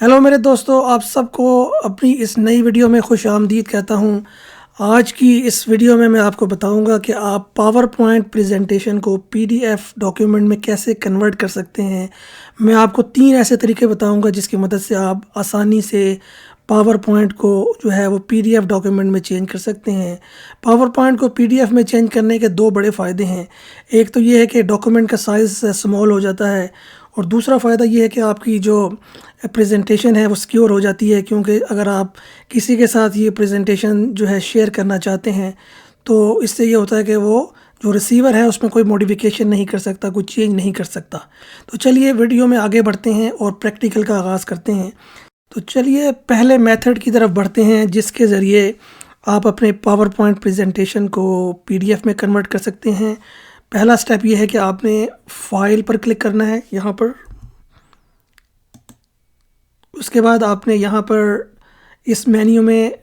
Hello मेरे दोस्तों, आप सबको अपनी इस नई वीडियो में खुश आमदीद कहता हूँ। आज की इस वीडियो में मैं आपको बताऊँगा कि आप पावर पॉइंट प्रेजेंटेशन को पीडीएफ डॉक्यूमेंट में कैसे कन्वर्ट कर सकते हैं। मैं आपको 3 ऐसे तरीके बताऊँगा जिसकी मदद से आप आसानी से पावर पॉइंट को जो है वो पीडीएफ डॉक्यूमेंट में चेंज कर सकते हैं। पावर पॉइंट को पीडीएफ में चेंज करने के 2 बड़े फ़ायदे हैं। एक तो ये है कि डॉक्यूमेंट का साइज़ स्मॉल हो जाता है, और दूसरा फ़ायदा ये है कि आपकी जो प्रेजेंटेशन है वो सिक्योर हो जाती है, क्योंकि अगर आप किसी के साथ ये प्रेजेंटेशन जो है शेयर करना चाहते हैं तो इससे ये होता है कि वो जो रिसीवर है उसमें कोई मॉडिफिकेशन नहीं कर सकता, कोई चेंज नहीं कर सकता। तो चलिए वीडियो में आगे बढ़ते हैं और प्रैक्टिकल का आगाज़ करते हैं। तो चलिए पहले मेथड की तरफ बढ़ते हैं जिसके ज़रिए आप अपने पावर पॉइंट प्रेजेंटेशन को पीडीएफ में कन्वर्ट कर सकते हैं। पहला स्टेप ये है कि आपने फाइल पर क्लिक करना है यहाँ पर। उसके बाद आपने यहाँ पर इस मेन्यू में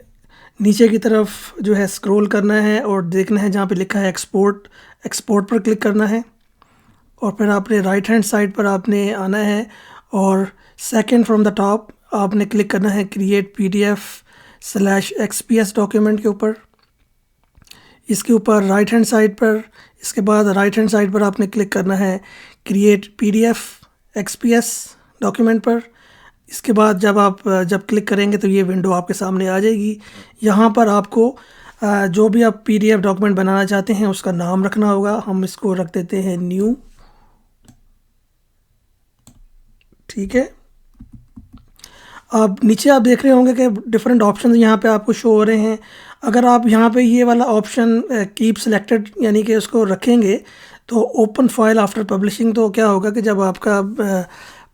नीचे की तरफ जो है स्क्रॉल करना है और देखना है जहाँ पे लिखा है एक्सपोर्ट। एक्सपोर्ट पर क्लिक करना है और फिर आपने राइट हैंड साइड पर आपने आना है और सेकंड फ्रॉम द टॉप आपने क्लिक करना है क्रिएट pdf/xps डॉक्यूमेंट के ऊपर। इसके ऊपर राइट हैंड साइड पर, इसके बाद राइट हैंड साइड पर आपने क्लिक करना है क्रिएट pdf/xps डॉक्यूमेंट पर। इसके बाद जब क्लिक करेंगे तो ये विंडो आपके सामने आ जाएगी। यहाँ पर आपको जो भी आप पीडीएफ डॉक्यूमेंट बनाना चाहते हैं उसका नाम रखना होगा। हम इसको रख देते हैं न्यू, ठीक है। अब नीचे आप देख रहे होंगे कि डिफरेंट ऑप्शन यहाँ पे आपको शो हो रहे हैं। अगर आप यहाँ पे ये वाला ऑप्शन कीप सिलेक्टेड यानी कि उसको रखेंगे तो ओपन फाइल आफ्टर पब्लिशिंग, तो क्या होगा कि जब आपका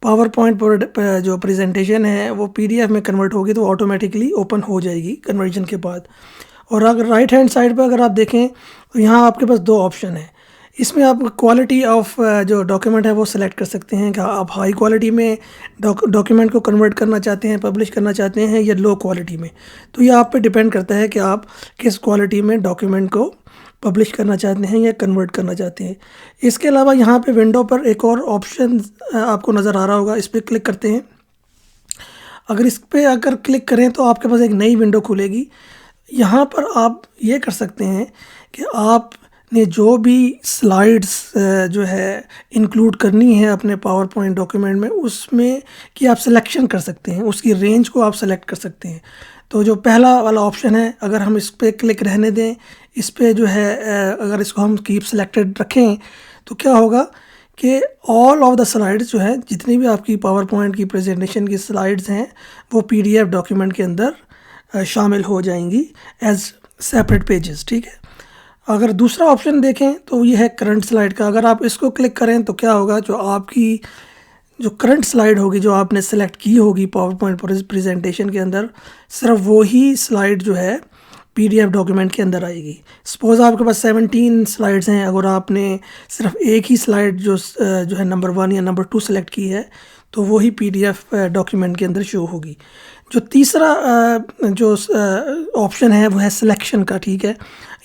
पावर पॉइंट पर जो प्रेजेंटेशन है वो पीडीएफ में कन्वर्ट होगी तो ऑटोमेटिकली ओपन हो जाएगी कन्वर्जन के बाद। और अगर राइट हैंड साइड पर अगर आप देखें तो यहाँ आपके पास 2 ऑप्शन है। इसमें आप क्वालिटी ऑफ जो डॉक्यूमेंट है वो सिलेक्ट कर सकते हैं कि आप हाई क्वालिटी में डॉक्यूमेंट को कन्वर्ट करना चाहते हैं, पब्लिश करना चाहते हैं, या लो क्वालिटी में। तो ये आप पे डिपेंड करता है कि आप किस क्वालिटी में डॉक्यूमेंट को पब्लिश करना चाहते हैं या कन्वर्ट करना चाहते हैं। इसके अलावा यहाँ पे विंडो पर एक और ऑप्शन आपको नज़र आ रहा होगा, इस पर क्लिक करते हैं। अगर इस पर अगर क्लिक करें तो आपके पास एक नई विंडो खुलेगी। यहाँ पर आप ये कर सकते हैं कि आपने जो भी स्लाइड्स जो है इंक्लूड करनी है अपने पावर पॉइंट डॉक्यूमेंट में, उसमें कि आप सिलेक्शन कर सकते हैं, उसकी रेंज को आप सेलेक्ट कर सकते हैं। तो जो पहला वाला ऑप्शन है, अगर हम इस पर क्लिक रहने दें, इस पर जो है अगर इसको हम कीप सिलेक्टेड रखें तो क्या होगा कि ऑल ऑफ द स्लाइड्स जो है, जितनी भी आपकी पावर पॉइंट की प्रेजेंटेशन की स्लाइड्स हैं वो पीडीएफ डॉक्यूमेंट के अंदर शामिल हो जाएंगी एज सेपरेट पेजेस, ठीक है। अगर दूसरा ऑप्शन देखें तो ये है करंट स्लाइड का। अगर आप इसको क्लिक करें तो क्या होगा, जो आपकी जो करंट स्लाइड होगी जो आपने सेलेक्ट की होगी पावर पॉइंट प्रेजेंटेशन के अंदर, सिर्फ वो ही स्लाइड जो है पीडीएफ डॉक्यूमेंट के अंदर आएगी। सपोज़ आपके पास 17 स्लाइड्स हैं, अगर आपने सिर्फ एक ही स्लाइड जो है नंबर 1 या नंबर 2 सेलेक्ट की है तो वही पीडीएफ डॉक्यूमेंट के अंदर शो होगी। जो तीसरा जो ऑप्शन है वो है सिलेक्शन का, ठीक है।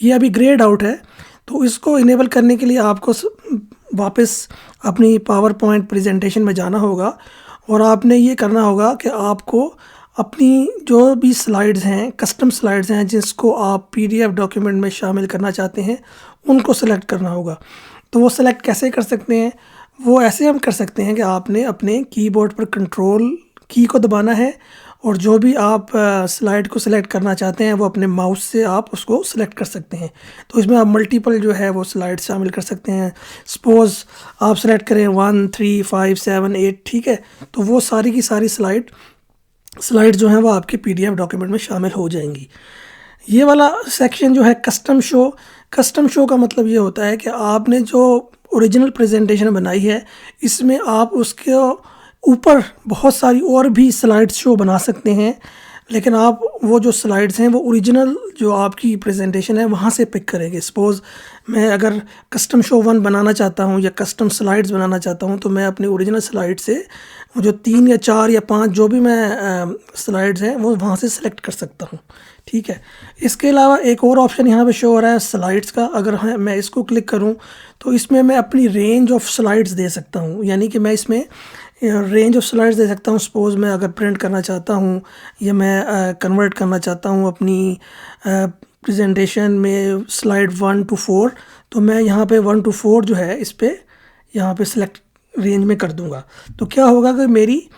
ये अभी ग्रेड आउट है, तो इसको इनेबल करने के लिए आपको वापस अपनी पावर पॉइंट प्रेजेंटेशन में जाना होगा और आपने ये करना होगा कि आपको अपनी जो भी स्लाइड्स हैं, कस्टम स्लाइड्स हैं जिसको आप पीडीएफ डॉक्यूमेंट में शामिल करना चाहते हैं, उनको सेलेक्ट करना होगा। तो वो सेलेक्ट कैसे कर सकते हैं? वो ऐसे हम कर सकते हैं कि आपने अपने कीबोर्ड पर कंट्रोल की को दबाना है और जो भी आप स्लाइड को सिलेक्ट करना चाहते हैं वो अपने माउस से आप उसको सिलेक्ट कर सकते हैं। तो इसमें आप मल्टीपल जो है वो स्लाइड शामिल कर सकते हैं। सपोज़ आप सेलेक्ट करें 1, 3, 5, 7, 8, ठीक है। तो वो सारी की सारी स्लाइड जो हैं वो आपके पीडीएफ डॉक्यूमेंट में शामिल हो जाएंगी। ये वाला सेक्शन जो है कस्टम शो का मतलब ये होता है कि आपने जो ओरिजिनल प्रेजेंटेशन बनाई है इसमें आप उसके ऊपर बहुत सारी और भी स्लाइड्स शो बना सकते हैं, लेकिन आप वो जो स्लाइड्स हैं वो ओरिजिनल जो आपकी प्रेजेंटेशन है वहाँ से पिक करेंगे। सपोज़ मैं अगर कस्टम शो 1 बनाना चाहता हूँ या कस्टम स्लाइड्स बनाना चाहता हूँ तो मैं अपनी ओरिजिनल स्लाइड से जो 3 या 4 या 5 जो भी मैं स्लाइड्स हैं वो वहाँ से सिलेक्ट कर सकता हूँ, ठीक है। इसके अलावा एक और ऑप्शन यहाँ पे शो हो रहा है स्लाइड्स का। अगर मैं इसको क्लिक करूँ तो इसमें मैं अपनी रेंज ऑफ स्लाइड्स दे सकता हूँ, यानी कि मैं इसमें रेंज ऑफ स्लाइड्स दे सकता हूँ। सपोज़ मैं अगर प्रिंट करना चाहता हूँ या मैं कन्वर्ट करना चाहता हूँ अपनी प्रेजेंटेशन में स्लाइड 1 to 4, तो मैं यहाँ पे 1 to 4 जो है इस पर यहाँ पे सिलेक्ट रेंज में कर दूँगा। तो क्या होगा कि मेरी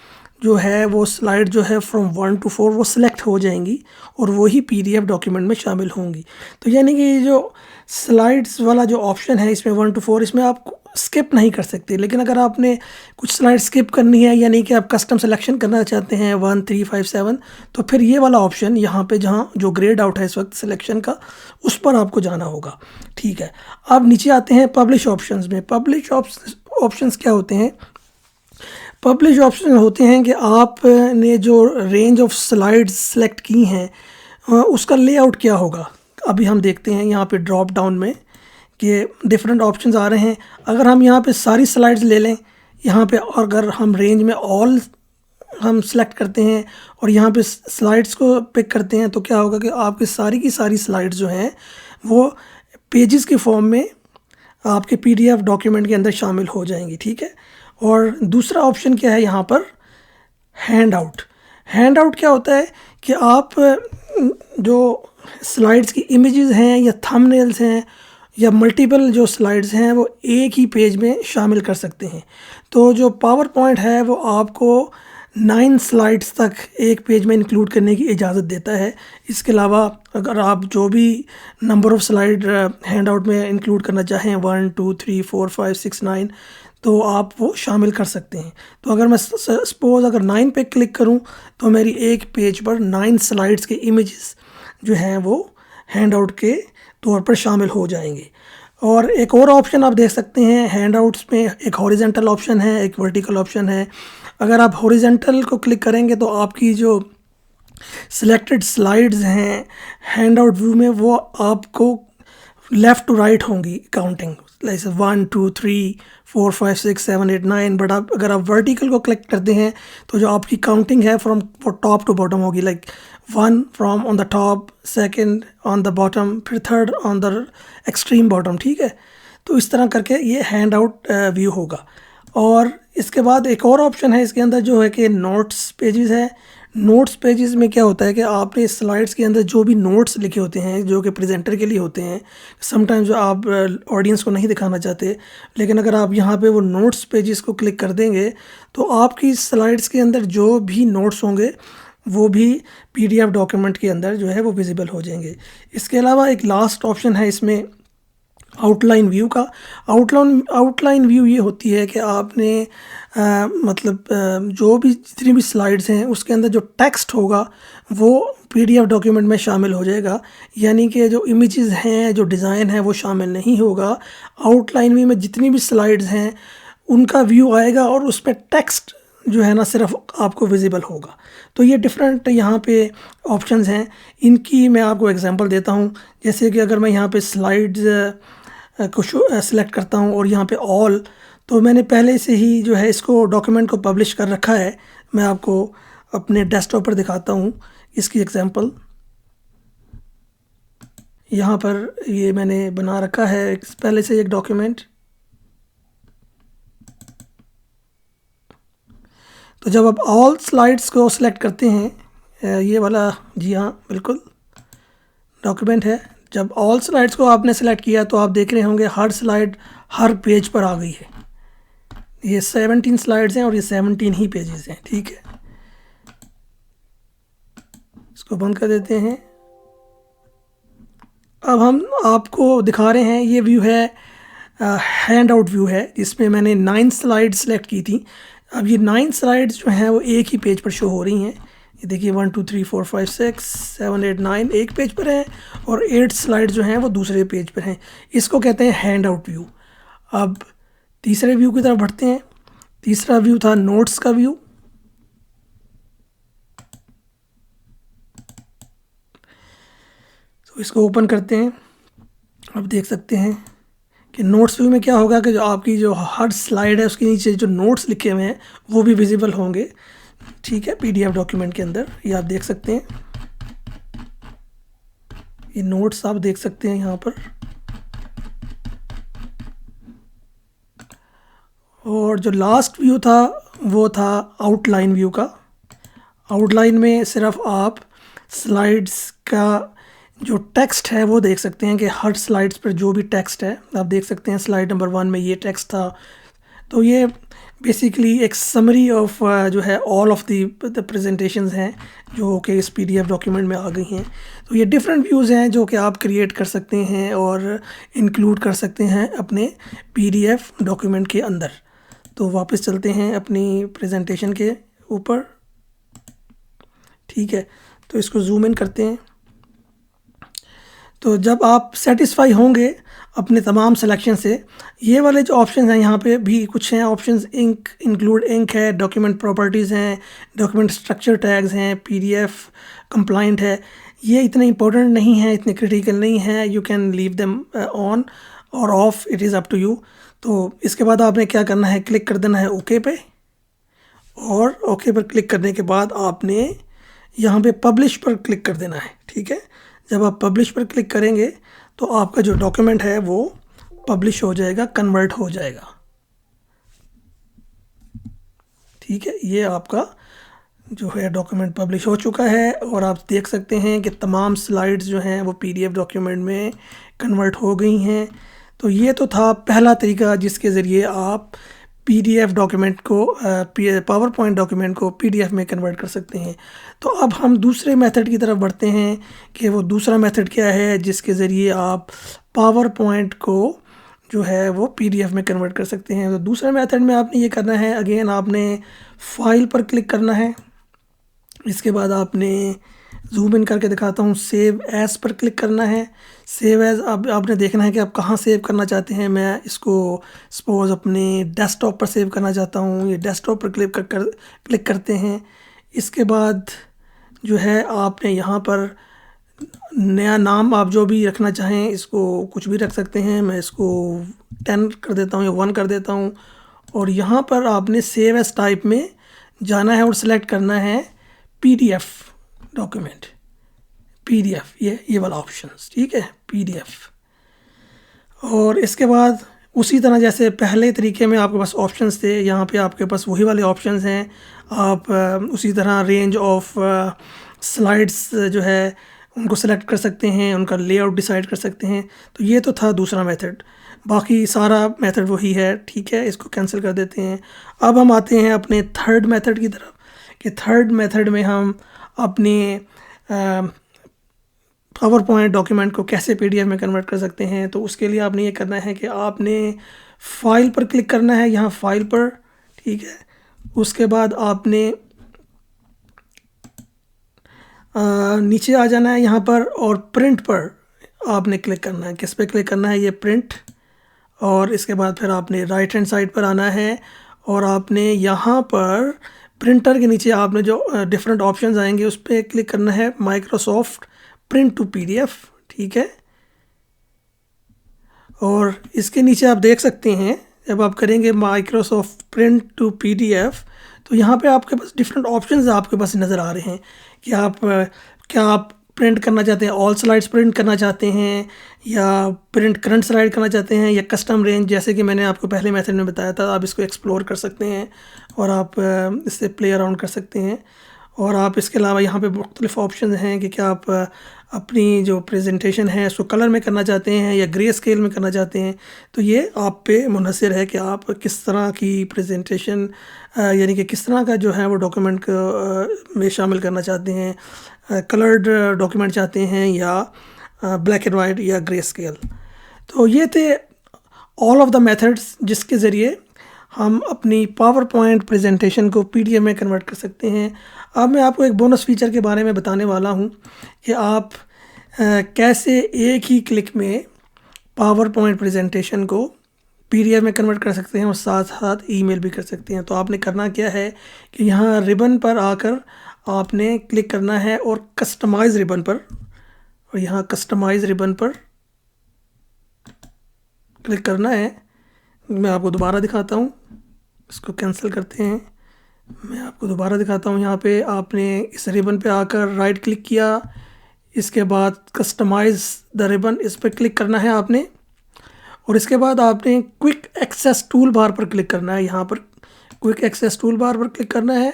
जो है वो स्लाइड जो है फ्रॉम 1 to 4 वो सिलेक्ट हो जाएंगी और वही PDF डॉक्यूमेंट में शामिल होंगी। तो यानी कि ये जो स्लाइड्स वाला जो ऑप्शन है इसमें 1 to 4, इसमें आप स्किप नहीं कर सकते। लेकिन अगर आपने कुछ स्लाइड स्किप करनी है यानी कि आप कस्टम सिलेक्शन करना चाहते हैं 1, 3, 5, 7, तो फिर ये वाला ऑप्शन यहाँ पे जहाँ जो ग्रेड आउट है इस वक्त सिलेक्शन का, उस पर आपको जाना होगा। ठीक है, अब नीचे आते हैं पब्लिश ऑप्शंस में। पब्लिश ऑप्शंस क्या होते हैं? पब्लिश ऑप्शन होते हैं कि आपने जो रेंज ऑफ स्लाइड्स सेलेक्ट की हैं उसका लेआउट क्या होगा। अभी हम देखते हैं यहाँ पे ड्रॉप डाउन में कि डिफरेंट ऑप्शंस आ रहे हैं। अगर हम यहाँ पे सारी स्लाइड्स ले लें यहाँ पे, और अगर हम रेंज में ऑल हम सेलेक्ट करते हैं और यहाँ पे स्लाइड्स को पिक करते हैं, तो क्या होगा कि आपकी सारी की सारी स्लाइड्स जो हैं वो पेजेस के फॉर्म में आपके PDF डॉक्यूमेंट के अंदर शामिल हो जाएंगी। ठीक है, और दूसरा ऑप्शन क्या है यहाँ पर? Hand out. हैंड आउट क्या होता है कि आप जो स्लाइड्स की इमेजेस हैं या थंबनेल्स हैं या मल्टीपल जो स्लाइड्स हैं वो एक ही पेज में शामिल कर सकते हैं। तो जो पावर पॉइंट है वो आपको 9 स्लाइड्स तक एक पेज में इंक्लूड करने की इजाज़त देता है। इसके अलावा अगर आप जो भी number of slide hand out में इंक्लूड करना चाहें 1, 2, 3, 4, 5, 6, 9, तो आप वो शामिल कर सकते हैं। तो अगर मैं सपोज़ अगर 9 पे क्लिक करूं तो मेरी एक पेज पर 9 स्लाइड्स के इमेजेस जो हैं वो हैंड आउट के तौर पर शामिल हो जाएंगे। और एक और ऑप्शन आप देख सकते हैं हैंड आउट्स में, एक हॉरिजेंटल ऑप्शन है, एक वर्टिकल ऑप्शन है। अगर आप हॉरिजेंटल को क्लिक करेंगे तो आपकी जो सिलेक्टेड स्लाइड्स हैं हैंड आउट व्यू में वो आपको लेफ़्ट टू राइट होंगी काउंटिंग, लाइक 1, 2, 3, 4, 5, 6, 7, 8, 9। बट आप अगर आप वर्टिकल को क्लिक करते हैं तो जो आपकी काउंटिंग है फ्रॉम टॉप टू बॉटम होगी, like 1 from on the top, 2nd on the bottom, फिर 3rd on the extreme bottom. ठीक है, तो इस तरह करके ये हैंड आउट व्यू होगा। और इसके बाद एक और ऑप्शन है इसके अंदर जो है कि नोट्स पेजेस है। नोट्स पेजेस में क्या होता है कि आपने स्लाइड्स के अंदर जो भी नोट्स लिखे होते हैं जो कि प्रेजेंटर के लिए होते हैं, समटाइम्स आप ऑडियंस को नहीं दिखाना चाहते, लेकिन अगर आप यहाँ पे वो नोट्स पेजेस को क्लिक कर देंगे तो आपकी स्लाइड्स के अंदर जो भी नोट्स होंगे वो भी PDF डॉक्यूमेंट के अंदर जो है वो विजिबल हो जाएंगे। इसके अलावा एक लास्ट ऑप्शन है इसमें आउटलाइन व्यू का। आउटलाइन व्यू ये होती है कि आपने जो भी जितनी भी स्लाइड्स हैं उसके अंदर जो टेक्स्ट होगा वो PDF डॉक्यूमेंट में शामिल हो जाएगा, यानी कि जो इमेजेस हैं, जो डिज़ाइन है वो शामिल नहीं होगा। आउटलाइन व्यू में जितनी भी स्लाइड्स हैं उनका व्यू आएगा और उसमें टेक्स्ट जो है ना सिर्फ आपको विजिबल होगा। तो ये डिफरेंट यहाँ पे ऑप्शंस हैं, इनकी मैं आपको एग्जांपल देता हूँ। जैसे कि अगर मैं यहाँ पे स्लाइड्स को सेलेक्ट करता हूँ और यहाँ पे ऑल, तो मैंने पहले से ही जो है इसको डॉक्यूमेंट को पब्लिश कर रखा है। मैं आपको अपने डेस्कटॉप पर दिखाता हूँ इसकी एग्जांपल। यहाँ पर ये मैंने बना रखा है पहले से एक डॉक्यूमेंट। तो जब आप ऑल स्लाइड्स को सिलेक्ट करते हैं, ये वाला, जी हाँ बिल्कुल डॉक्यूमेंट है, जब ऑल स्लाइड्स को आपने सेलेक्ट किया तो आप देख रहे होंगे हर स्लाइड हर पेज पर आ गई है। ये 17 स्लाइड्स हैं और ये 17 ही पेजेस हैं। ठीक है, इसको बंद कर देते हैं। अब हम आपको दिखा रहे हैं, ये व्यू है हैंड आउट व्यू है जिसमें मैंने 9 स्लाइड्स सेलेक्ट की थी। अब ये 9 स्लाइड्स जो हैं वो एक ही पेज पर शो हो रही हैं। ये देखिए 1, 2, 3, 4, 5, 6, 7, 8, 9 एक पेज पर हैं और 8 स्लाइड जो हैं वो दूसरे पेज पर हैं। इसको कहते हैं हैंड आउट व्यू। अब तीसरे व्यू की तरफ बढ़ते हैं। तीसरा व्यू था नोट्स का व्यू। तो इसको ओपन करते हैं। अब देख सकते हैं कि नोट्स व्यू में क्या होगा कि जो आपकी जो हर स्लाइड है उसके नीचे जो नोट्स लिखे हुए हैं वो भी विजिबल होंगे। ठीक है, PDF डॉक्यूमेंट के अंदर ये आप देख सकते हैं, ये नोट्स आप देख सकते हैं यहाँ पर। और जो लास्ट व्यू था वो था आउटलाइन व्यू का। आउटलाइन में सिर्फ आप स्लाइड्स का जो टेक्स्ट है वो देख सकते हैं कि हर स्लाइड्स पर जो भी टेक्स्ट है आप देख सकते हैं। स्लाइड नंबर 1 में ये टेक्स्ट था, तो ये बेसिकली एक समरी ऑफ जो है ऑल ऑफ द प्रेजेंटेशंस हैं जो कि इस पीडीएफ डॉक्यूमेंट में आ गई हैं। तो ये डिफरेंट व्यूज़ हैं जो कि आप क्रिएट कर सकते हैं और इंक्लूड कर सकते हैं अपने पीडीएफ डॉक्यूमेंट के अंदर। तो वापस चलते हैं अपनी प्रेजेंटेशन के ऊपर, ठीक है। तो इसको जूम इन करते हैं। तो जब आप सेटिस्फाई होंगे अपने तमाम सिलेक्शन से, ये वाले जो ऑप्शन हैं यहाँ पे भी कुछ हैं ऑप्शंस। इंक इंक्लूड इंक है, डॉक्यूमेंट प्रॉपर्टीज़ हैं, डॉक्यूमेंट स्ट्रक्चर टैग्स हैं, पीडीएफ कंप्लाइंट है। ये इतने इंपॉर्टेंट नहीं है, इतने क्रिटिकल नहीं है। You can leave them on or off, it is up to you. तो इसके बाद आपने क्या करना है, क्लिक कर देना है ओके पे, और ओके पर क्लिक करने के बाद आपने यहाँ पे पब्लिश पर क्लिक कर देना है, ठीक है। जब आप पब्लिश पर क्लिक करेंगे तो आपका जो डॉक्यूमेंट है वो पब्लिश हो जाएगा, कन्वर्ट हो जाएगा, ठीक है। ये आपका जो है डॉक्यूमेंट पब्लिश हो चुका है और आप देख सकते हैं कि तमाम स्लाइड्स जो हैं वो पीडीएफ डॉक्यूमेंट में कन्वर्ट हो गई हैं। तो ये तो था पहला तरीका जिसके ज़रिए आप पीडीएफ डॉक्यूमेंट को पावर पॉइंट डॉक्यूमेंट को पीडीएफ में कन्वर्ट कर सकते हैं। तो अब हम दूसरे मेथड की तरफ बढ़ते हैं कि वो दूसरा मेथड क्या है जिसके ज़रिए आप पावर पॉइंट को जो है वो पीडीएफ में कन्वर्ट कर सकते हैं। तो दूसरे मेथड में आपने ये करना है, अगेन आपने फाइल पर क्लिक करना है। इसके बाद आपने जूम इन करके दिखाता हूँ, सेव एज पर क्लिक करना है। सेव एज आपने देखना है कि आप कहाँ सेव करना चाहते हैं। मैं इसको सपोज़ अपने डेस्कटॉप पर सेव करना चाहता हूँ। ये डेस्कटॉप पर क्लिक करते हैं। इसके बाद जो है आपने यहाँ पर नया नाम आप जो भी रखना चाहें, इसको कुछ भी रख सकते हैं। मैं इसको 10 कर देता हूँ या 1 कर देता हूँ। और यहाँ पर आपने सेव एज टाइप में जाना है और सिलेक्ट करना है पीडीएफ डॉक्यूमेंट, पीडीएफ, ये वाला ऑप्शन, ठीक है, पीडीएफ। और इसके बाद उसी तरह जैसे पहले तरीके में आपके पास ऑप्शंस थे, यहाँ पे आपके पास वही वाले ऑप्शंस हैं। आप उसी तरह रेंज ऑफ स्लाइड्स जो है उनको सेलेक्ट कर सकते हैं, उनका लेआउट डिसाइड कर सकते हैं। तो ये तो था दूसरा मेथड, बाकी सारा मेथड वही है, ठीक है। इसको कैंसिल कर देते हैं। अब हम आते हैं अपने थर्ड मेथड की तरफ कि थर्ड मेथड में हम अपने पावर पॉइंट डॉक्यूमेंट को कैसे पीडीएफ में कन्वर्ट कर सकते हैं। तो उसके लिए आपने ये करना है कि आपने फाइल पर क्लिक करना है, यहाँ फाइल पर, ठीक है। उसके बाद आपने नीचे आ जाना है यहाँ पर और प्रिंट पर आपने क्लिक करना है। किस पे क्लिक करना है, ये प्रिंट। और इसके बाद फिर आपने राइट हैंड साइड पर आना है और आपने यहाँ पर प्रिंटर के नीचे आपने जो डिफरेंट ऑप्शंस आएंगे उस पर क्लिक करना है, माइक्रोसॉफ्ट प्रिंट टू पीडीएफ, ठीक है। और इसके नीचे आप देख सकते हैं जब आप करेंगे माइक्रोसॉफ्ट प्रिंट टू पीडीएफ तो यहाँ पे आपके पास डिफरेंट ऑप्शंस आपके पास नज़र आ रहे हैं कि आप क्या आप प्रिंट करना चाहते हैं, ऑल स्लाइड्स प्रिंट करना चाहते हैं या प्रिंट करंट स्लाइड करना चाहते हैं या कस्टम रेंज, जैसे कि मैंने आपको पहले मेथड में बताया था। आप इसको एक्सप्लोर कर सकते हैं और आप इससे प्ले अराउंड कर सकते हैं। और आप इसके अलावा यहाँ पे मुख्तलिफ ऑप्शन हैं कि क्या आप अपनी जो प्रेजेंटेशन है उसको कलर में करना चाहते हैं या ग्रे स्केल में करना चाहते हैं। तो ये आप पे मुनहसर है कि आप किस तरह की प्रेजेंटेशन यानी कि किस तरह का जो है वो डॉक्यूमेंट में शामिल करना चाहते हैं, कलर्ड डॉक्यूमेंट चाहते हैं या ब्लैक एंड वाइट या ग्रे स्केल। तो ये थे ऑल ऑफ द मेथड्स जिसके ज़रिए हम अपनी पावर पॉइंट प्रेजेंटेशन को पीडीएफ में कन्वर्ट कर सकते हैं। अब मैं आपको एक बोनस फीचर के बारे में बताने वाला हूं कि आप कैसे एक ही क्लिक में पावर पॉइंट प्रेजेंटेशन को पीडीएफ में कन्वर्ट कर सकते हैं और साथ साथ ईमेल भी कर सकते हैं। तो आपने करना क्या है कि यहाँ रिबन पर आकर आपने क्लिक करना है और कस्टमाइज़ रिबन पर, और यहाँ कस्टमाइज़ रिबन पर क्लिक करना है। मैं आपको दोबारा दिखाता हूँ, इसको कैंसिल करते हैं। मैं आपको दोबारा दिखाता हूँ। यहाँ पे आपने इस रिबन पे आकर राइट क्लिक किया, इसके बाद कस्टमाइज़ द रिबन, इस पर क्लिक करना है आपने और इसके बाद आपने क्विक एक्सेस टूल बार पर क्लिक करना है। यहाँ पर क्विक एक्सेस टूल बार पर क्लिक करना है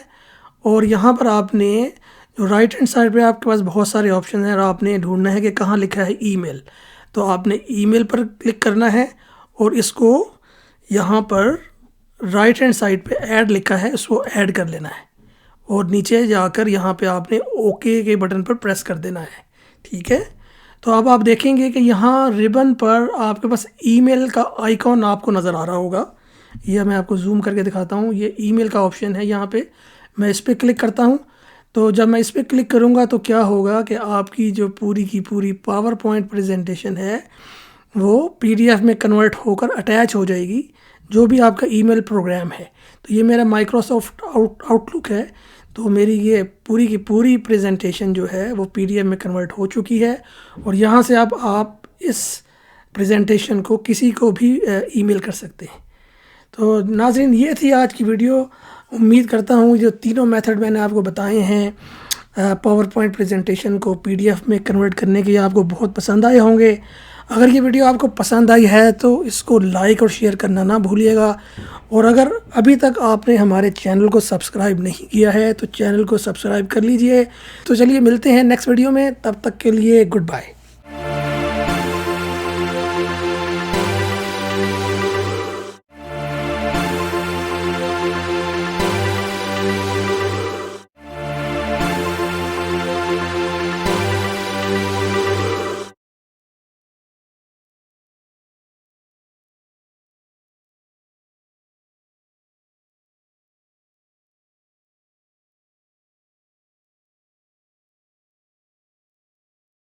और यहाँ पर आपने जो राइट हैंड साइड पे आपके पास बहुत सारे ऑप्शन हैं और आपने ढूंढना है कि कहाँ लिखा है ईमेल। तो आपने ईमेल पर क्लिक करना है और इसको यहाँ पर राइट हैंड साइड पे ऐड लिखा है, उसको ऐड कर लेना है और नीचे जाकर यहाँ पे आपने ओके के बटन पर प्रेस कर देना है। ठीक है, तो अब आप देखेंगे कि यहाँ रिबन पर आपके पास ईमेल का आइकॉन आपको नज़र आ रहा होगा। यह मैं आपको जूम करके दिखाता हूँ। ये ईमेल का ऑप्शन है, यहाँ पे मैं इस पर क्लिक करता हूँ। तो जब मैं इस पर क्लिक करूँगा तो क्या होगा कि आपकी जो पूरी की पूरी पावर पॉइंट प्रेजेंटेशन है वो PDF में कन्वर्ट होकर अटैच हो जाएगी, जो भी आपका ईमेल प्रोग्राम है। तो ये मेरा माइक्रोसॉफ्ट आउटलुक है। तो मेरी ये पूरी की पूरी प्रेजेंटेशन जो है वो PDF में कन्वर्ट हो चुकी है और यहाँ से अब आप इस प्रेजेंटेशन को किसी को भी ईमेल कर सकते हैं। तो नाज़रीन, ये थी आज की वीडियो। उम्मीद करता हूँ जो तीनों मेथड मैंने आपको बताए हैं पावर पॉइंट प्रेजेंटेशन को PDF में कन्वर्ट करने के, आपको बहुत पसंद आए होंगे। अगर ये वीडियो आपको पसंद आई है तो इसको लाइक और शेयर करना ना भूलिएगा। और अगर अभी तक आपने हमारे चैनल को सब्सक्राइब नहीं किया है तो चैनल को सब्सक्राइब कर लीजिए। तो चलिए मिलते हैं नेक्स्ट वीडियो में, तब तक के लिए गुड बाय।